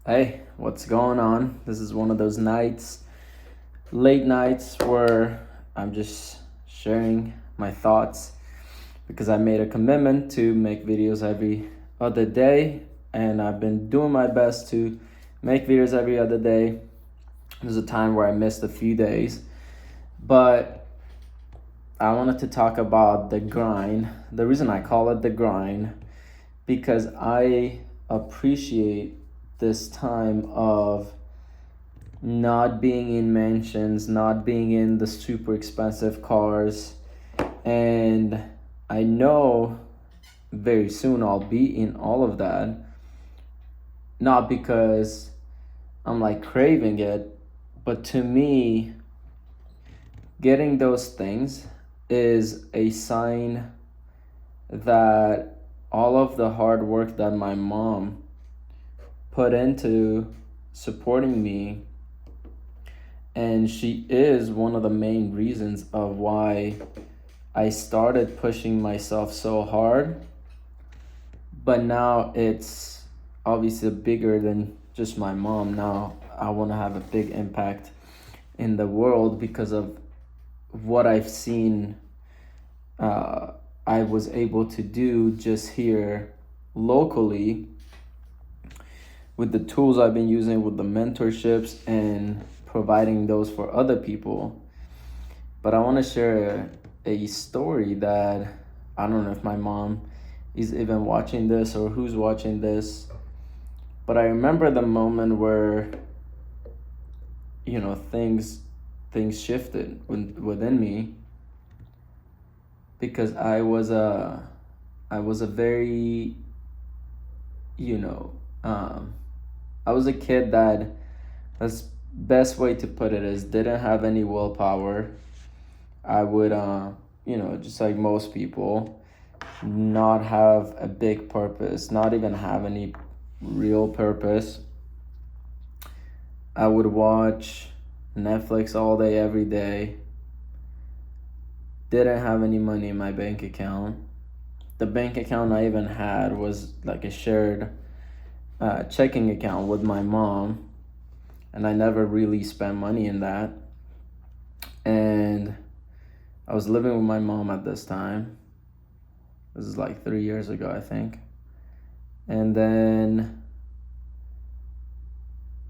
Hey, what's going on? This is one of those nights, late nights, where I'm just sharing my thoughts because I made a commitment to make videos every other day, and I've been doing my best to make videos every other day. There's a time where I missed a few days, but I wanted to talk about the grind. The reason I call it the grind because I appreciate this time of not being in mansions, not being in the super expensive cars. And I know very soon I'll be in all of that. Not because I'm like craving it, but to me, getting those things is a sign that all of the hard work that my mom put into supporting me, and she is one of the main reasons of why I started pushing myself so hard. But now it's obviously bigger than just my mom. Now I want to have a big impact in the world because of what I've seen I was able to do just here locally with the tools I've been using, with the mentorships and providing those for other people. But I want to share a story that I don't know if my mom is even watching this or who's watching this. But I remember the moment where, things shifted within me, because I was a very, you know, I was a kid that, that's best way to put it is, didn't have any willpower. I would, just like most people, not have a big purpose, not even have any real purpose. I would watch Netflix all day, every day. Didn't have any money in my bank account. The bank account I even had was like a shared checking account with my mom, and I never really spent money in that. And I was living with my mom at this time. This is like 3 years ago, I think. And then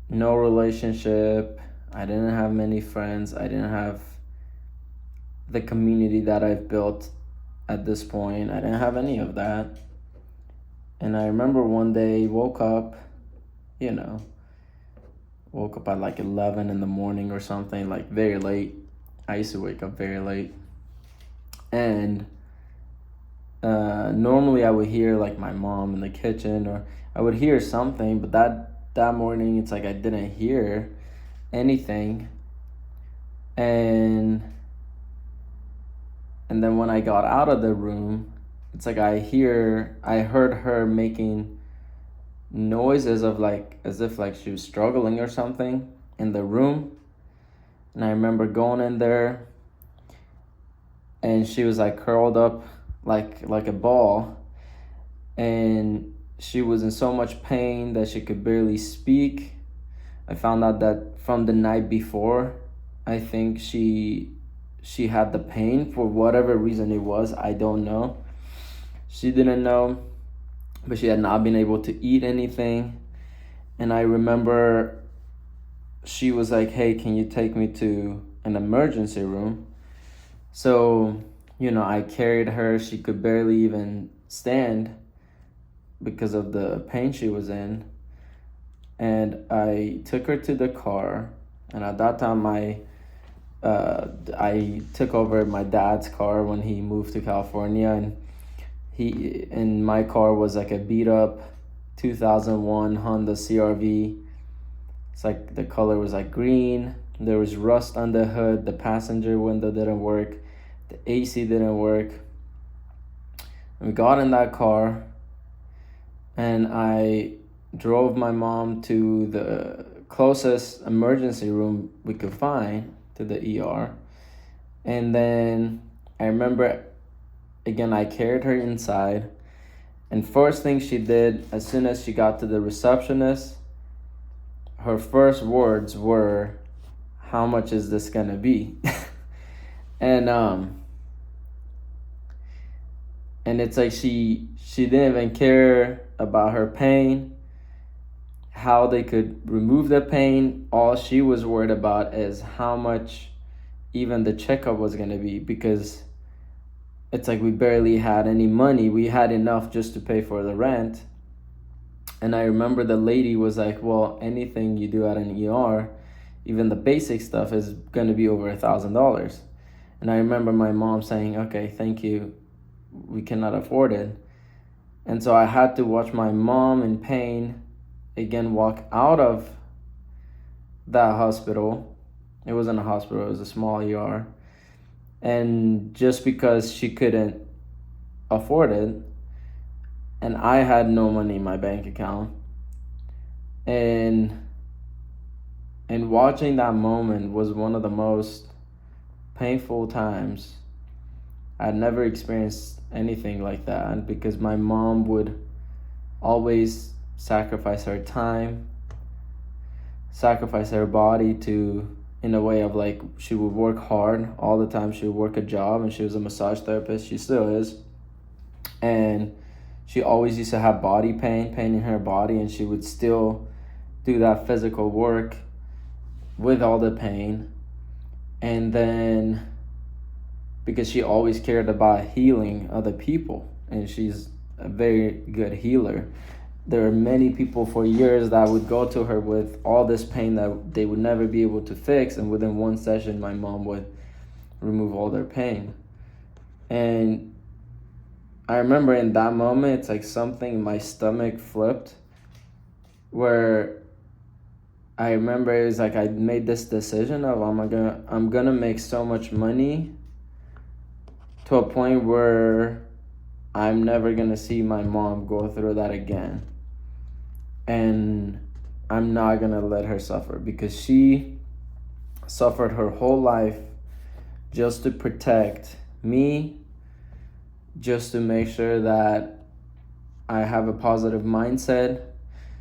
no relationship. I didn't have many friends. I didn't have the community that I've built at this point. I didn't have any of that. And I remember one day woke up at like 11 in the morning or something, like very late. I used to wake up very late. And normally I would hear like my mom in the kitchen, or I would hear something, but that morning it's like I didn't hear anything. And then when I got out of the room, it's like I heard her making noises of like, as if like she was struggling or something in the room. And I remember going in there, and she was like curled up like a ball, and she was in so much pain that she could barely speak. I found out that from the night before, I think she had the pain for whatever reason it was. I don't know. She didn't know, but she had not been able to eat anything. And I remember she was like, "Hey, can you take me to an emergency room?" So, I carried her. She could barely even stand because of the pain she was in. And I took her to the car. And at that time, I took over my dad's car when he moved to California, and my car was like a beat up 2001 Honda CRV. It's like the color was like green. There was rust on the hood. The passenger window didn't work. The AC didn't work. And we got in that car, and I drove my mom to the closest emergency room we could find, to the ER. And then I remember, again, I carried her inside. And first thing she did, as soon as she got to the receptionist, her first words were, "How much is this gonna be?" and and it's like she didn't even care about her pain, how they could remove the pain. All she was worried about is how much even the checkup was going to be, because it's like we barely had any money. We had enough just to pay for the rent. And I remember the lady was like, well, anything you do at an ER, even the basic stuff, is going to be over $1,000. And I remember my mom saying, okay, thank you, we cannot afford it. And so I had to watch my mom in pain again walk out of that hospital. It wasn't a hospital, it was a small ER. And just because she couldn't afford it, and I had no money in my bank account, and watching that moment was one of the most painful times. I'd never experienced anything like that, because my mom would always sacrifice her time, sacrifice her body to, in a way of like, she would work hard all the time. She would work a job, and she was a massage therapist. She still is. And she always used to have body pain in her body, and she would still do that physical work with all the pain. And then, because she always cared about healing other people, and she's a very good healer, there are many people for years that would go to her with all this pain that they would never be able to fix, and within one session my mom would remove all their pain. And I remember in that moment, it's like something in my stomach flipped, where I remember it was like I made this decision of I'm gonna make so much money to a point where I'm never gonna see my mom go through that again. And I'm not gonna let her suffer, because she suffered her whole life just to protect me, just to make sure that I have a positive mindset.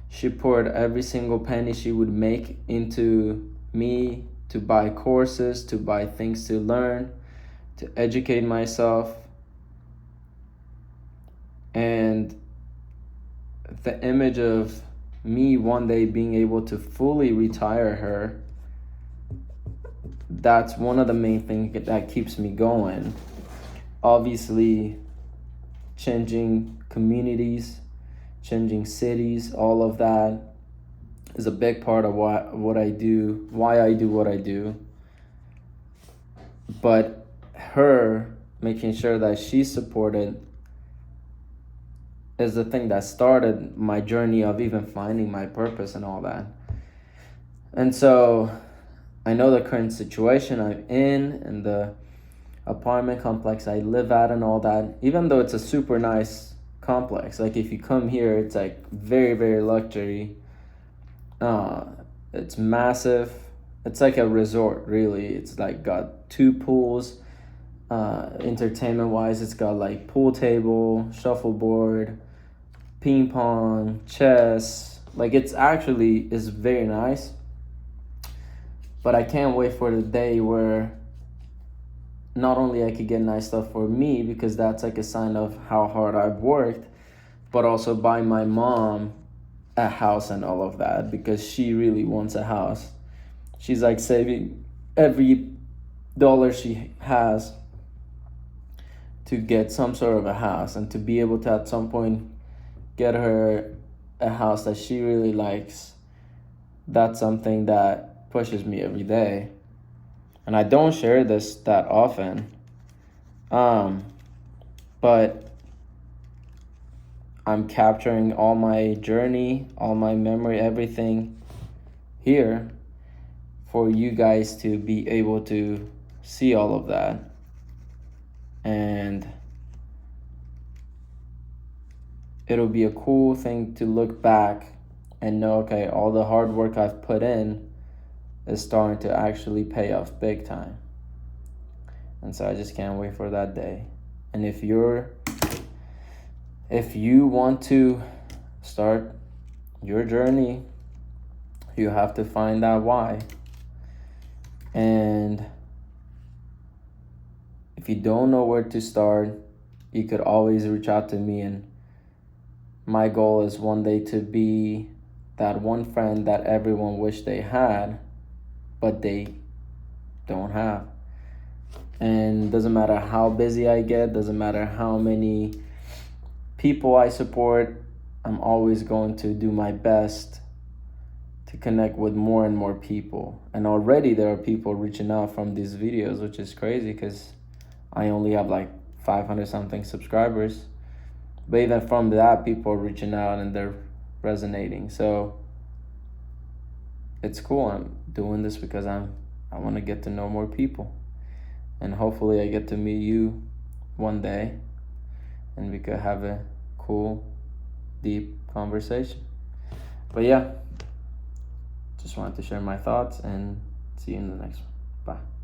She poured every single penny she would make into me, to buy courses, to buy things to learn, to educate myself. And the image of me one day being able to fully retire her, that's one of the main things that keeps me going. Obviously, changing communities, changing cities, all of that is a big part of what I do, why I do what I do. But her making sure that she's supported is the thing that started my journey of even finding my purpose and all that. And so I know the current situation I'm in, and the apartment complex I live at and all that, even though it's a super nice complex. Like, if you come here, it's like very, very luxury. It's massive. It's like a resort, really. It's like got 2 pools. Entertainment wise, it's got like pool table, shuffleboard, ping pong, chess. Like, it's actually is very nice. But I can't wait for the day where not only I could get nice stuff for me, because that's like a sign of how hard I've worked, but also buy my mom a house and all of that, because she really wants a house. She's like saving every dollar she has to get some sort of a house, and to be able to at some point get her a house that she really likes. That's something that pushes me every day. And I don't share this that often. But I'm capturing all my journey, all my memory, everything here for you guys to be able to see all of that. And it'll be a cool thing to look back and know, okay, all the hard work I've put in is starting to actually pay off big time. And so I just can't wait for that day. And if you want to start your journey, You have to find that why. And if you don't know where to start, you could always reach out to me. And my goal is one day to be that one friend that everyone wish they had, but they don't have. And doesn't matter how busy I get, doesn't matter how many people I support, I'm always going to do my best to connect with more and more people. And already there are people reaching out from these videos, which is crazy because I only have like 500 something subscribers. But even from that, people are reaching out and they're resonating. So it's cool. I'm doing this because I want to get to know more people. And hopefully I get to meet you one day and we could have a cool, deep conversation. But yeah, just wanted to share my thoughts and see you in the next one. Bye.